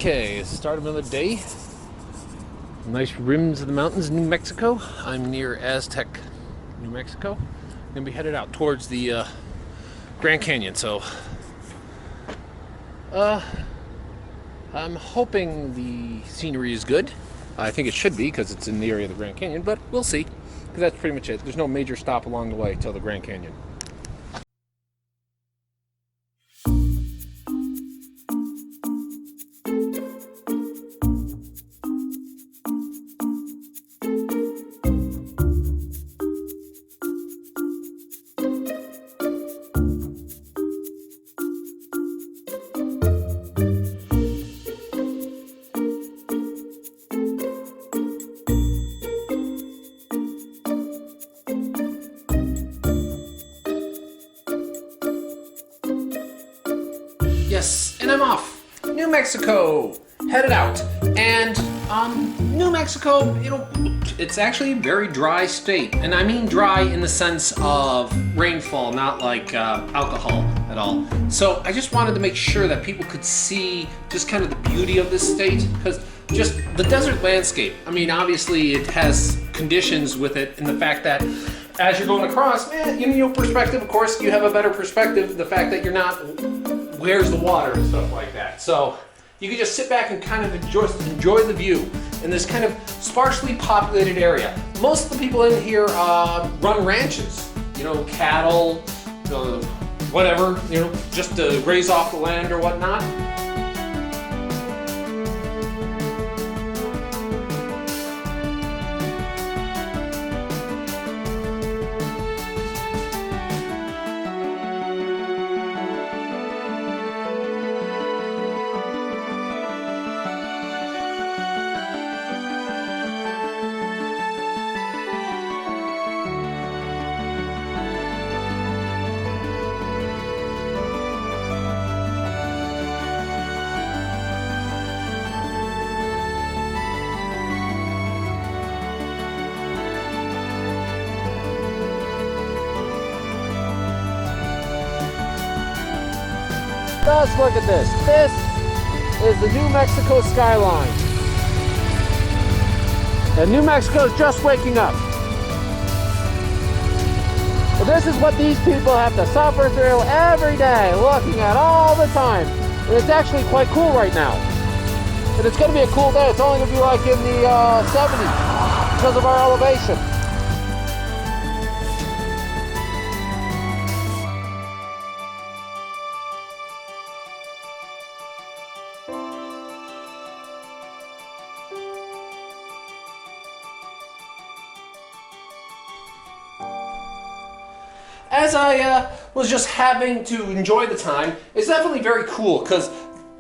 Okay, start of another day. Nice rims of the mountains in New Mexico. I'm near Aztec, New Mexico. I'm gonna be headed out towards the Grand Canyon. So, I'm hoping the scenery is good. I think it should be because it's in the area of the Grand Canyon, but we'll see. Because that's pretty much it. There's no major stop along the way till the Grand Canyon. Yes, and I'm off. New Mexico, headed out. And New Mexico, it's actually a very dry state. And I mean dry in the sense of rainfall, not like alcohol at all. So I just wanted to make sure that people could see just kind of the beauty of this state, because just the desert landscape, I mean, obviously it has conditions with it in the fact that as you're going across, man, in your perspective, of course, you have a better perspective, the fact that you're not, where's the water and stuff like that. So you can just sit back and kind of enjoy the view in this kind of sparsely populated area. Most of the people in here run ranches, cattle, whatever, just to graze off the land or whatnot. Let's look at this. This is the New Mexico skyline. And New Mexico is just waking up. Well, this is what these people have to suffer through every day, looking at all the time. And it's actually quite cool right now. And it's going to be a cool day. It's only going to be like in the 70s because of our elevation. As I was just having to enjoy the time, it's definitely very cool because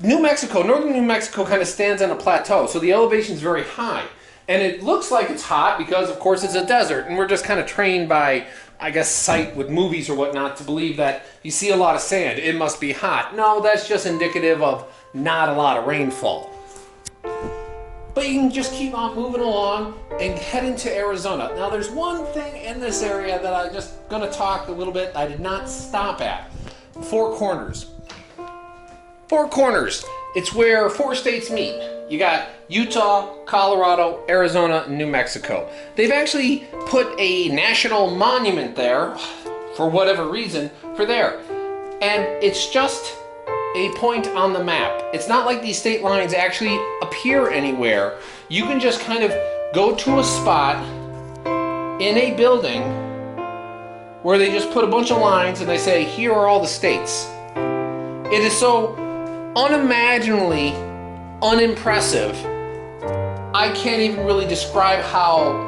northern New Mexico kind of stands on a plateau, so the elevation is very high. And it looks like it's hot because, of course, it's a desert, and we're just kind of trained by, I guess, sight with movies or whatnot to believe that you see a lot of sand, it must be hot. No, that's just indicative of not a lot of rainfall. But you can just keep on moving along and head into Arizona. Now there's one thing in this area that I'm just going to talk a little bit I did not stop at. Four Corners. Four Corners. It's where four states meet. You got Utah, Colorado, Arizona, and New Mexico. They've actually put a national monument there, for whatever reason, for there. And it's just a point on the map. It's not like these state lines actually appear anywhere. You can just kind of go to a spot in a building where they just put a bunch of lines and they say, here are all the states. It is so unimaginably unimpressive. I can't even really describe how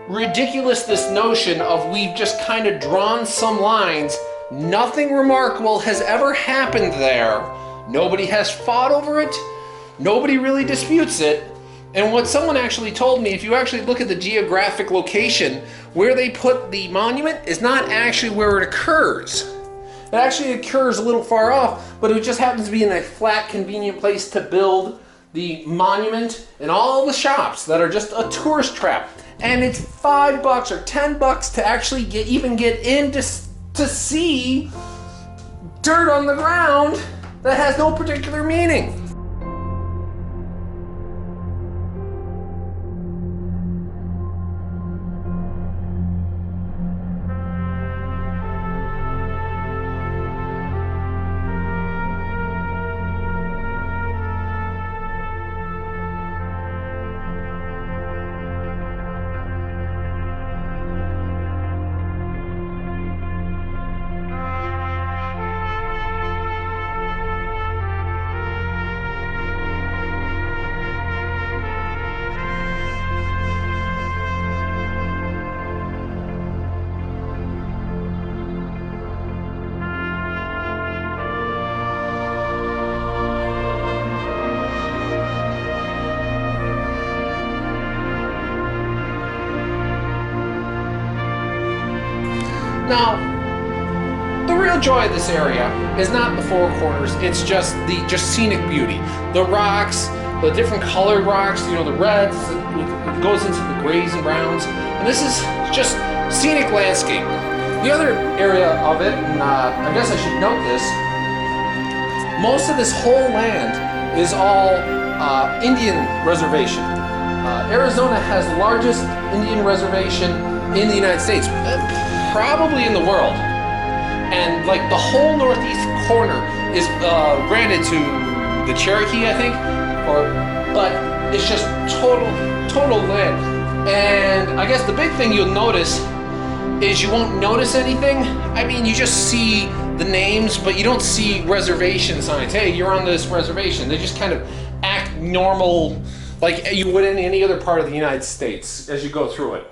ridiculous this notion of we've just kind of drawn some lines. Nothing remarkable has ever happened there. Nobody has fought over it. Nobody really disputes it. And what someone actually told me, if you actually look at the geographic location, where they put the monument is not actually where it occurs. It actually occurs a little far off, but it just happens to be in a flat, convenient place to build the monument and all the shops that are just a tourist trap. And it's $5 or $10 to actually even get in to see dirt on the ground that has no particular meaning. Now, the real joy of this area is not the four corners, it's just the scenic beauty. The rocks, the different colored rocks, you know, the reds, it goes into the grays and browns, and this is just scenic landscape. The other area of it, and I guess I should note this, most of this whole land is all Indian reservation. Arizona has the largest Indian reservation in the United States, probably in the world. And like the whole northeast corner is granted to the Cherokee, I think, but it's just total land. And I guess the big thing you'll notice is you won't notice anything. I mean, you just see the names, but you don't see reservation signs. Hey, you're on this reservation. They just kind of act normal, like you would in any other part of the United States as you go through it.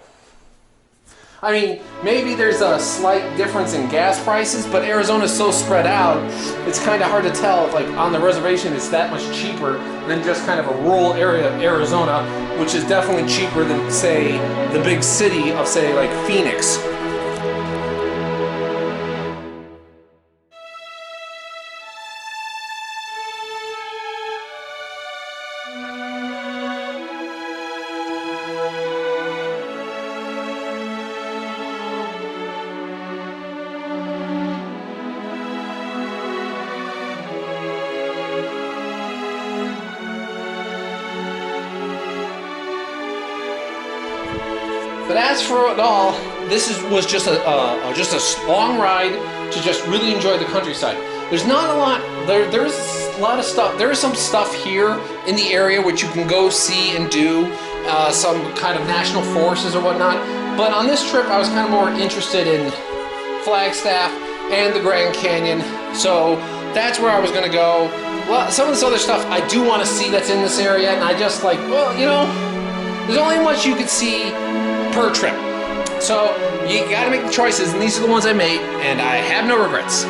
I mean, maybe there's a slight difference in gas prices, but Arizona's so spread out, it's kind of hard to tell if, like, on the reservation it's that much cheaper than just kind of a rural area of Arizona, which is definitely cheaper than, say, the big city of, say, like Phoenix. But as for it all, this was just a long ride to just really enjoy the countryside. There's not a lot. There's a lot of stuff. There is some stuff here in the area which you can go see and do, some kind of national forests or whatnot. But on this trip, I was kind of more interested in Flagstaff and the Grand Canyon, so that's where I was going to go. Well, some of this other stuff I do want to see that's in this area, and I just like, well, you know, there's only much you could see per trip. So you gotta make the choices, and these are the ones I made, and I have no regrets.